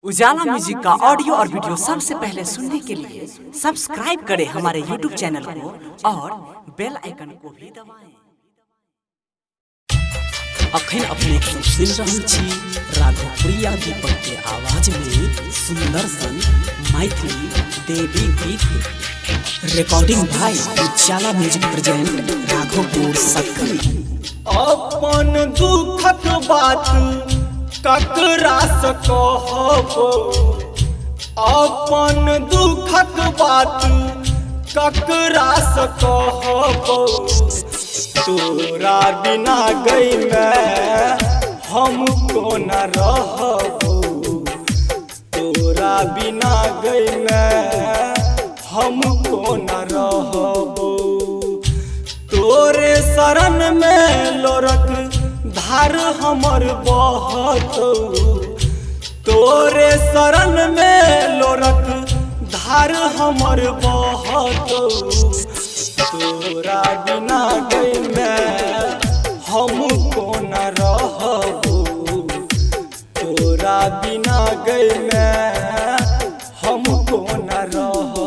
उजाला म्यूजिक का ऑडियो और वीडियो सबसे पहले सुनने के लिए सब्सक्राइब करें हमारे यूट्यूब चैनल को और बेल आइकन को भी दबाएं। अखन अपने सुन रहल छी राघवप्रिया दीपक के आवाज में सुंदर सन मैथिली देवी गीत रिकॉर्डिंग भाई उजाला म्यूजिक प्रेजेंट राघवपुर सक्री। अपन दुखक बात ककरा से कहबो, अपन दुखक बात ककरा से कहबो, तोरा बिना गई मैं हमको न रहबो, तोरा बिना गई मैं हमको न रहबो, तोरे शरण में लोरक धार हमर बहत, तोरे शरण में लोरक धार हमर बहत, तोरा बिना गई मैं हमको न रहबो, तोरा बिना गई मैं हमको न रहबो।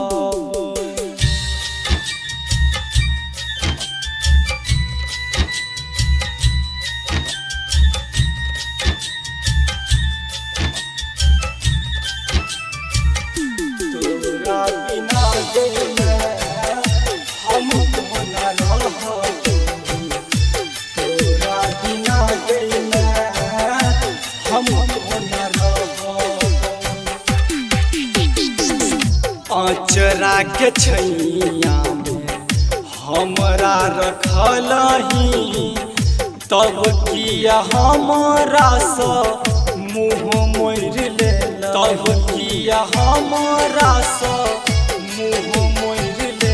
आचरा के छैया में हमरा रखलही, तब किया हमरा सँ मुँह मोड़ ले, तब किया हमरा सँ मुँह मोड़ ले।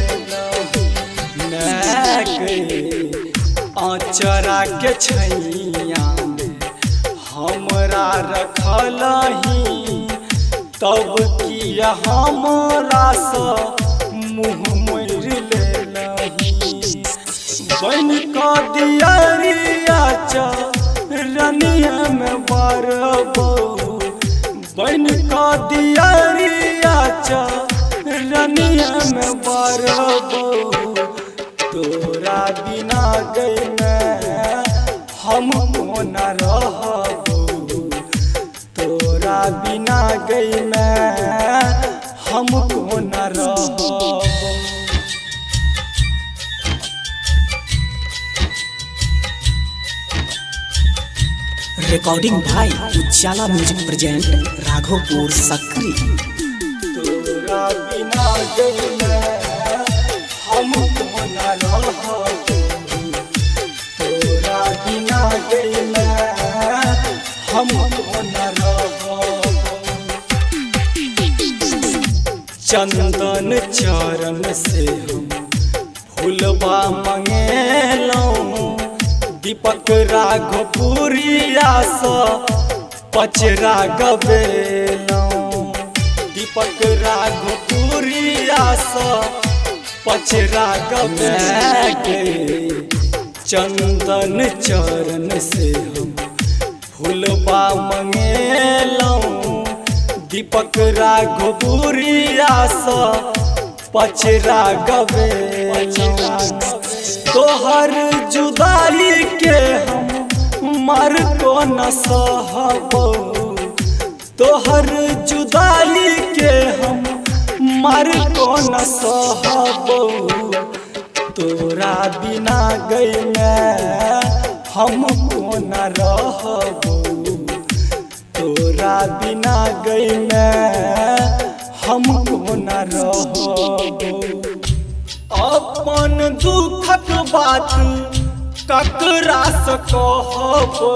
आचरा के छैया में हमरा रखलही, तब किया हमरा सँ मुँह मोड़ लेलही, बन का दियरिया चरनिया में बरबो, बन का दियरिया चरनिया में बरबो, तोरा बिना गई मैं हमको न रहबो, तोरा बिना गई मैं हमको न रहबो। रिकॉर्डिंग भाई उजाला म्यूजिक प्रेजेंट राघवपुर सक्री। तोरा बिना गई मैं हमको न रहबो, तोरा बिना गई मैं हमको न रहबो। चंदन चरण से हम फूलबा मंगेलौं, दीपक राघवपुरिया सँ पचरा गबेलौं, दीपक राघवपुरिया सँ पचरा गबेलौं। चंदन चरण से हम फूलबा मंगेलौं, दीपक राघवपुरिया सँ पचरा गबेलौं। तोहर जुदाई के हम मर को न सहबो, तोहर जुदाई के हम मर को न सहबो, तोरा बिना गई मैं हमको न रहबो, तोरा बिना गई मैं हमको न रहबो। अपन दुखक बात ककरा से कहबो,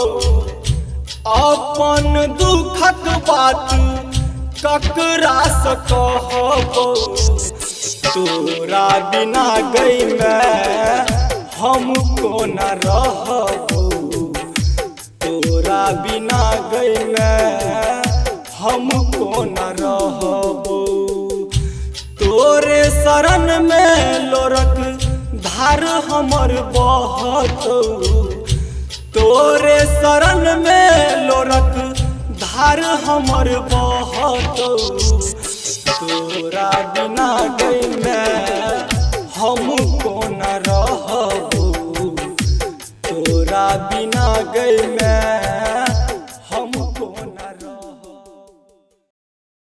अपन दुखक बात ककरा से कहबो, तोरा बिना गई मैं हमको न रहबो, तोरा बिना गई मैं हमको न रहबो, तोरे शरण में लोरक धार हमर बहत, तोरे शरण में लोरक धार हमर बहत, तोरा बिना गई मैं हम कौन रहबो, तोरा बिना गई मैं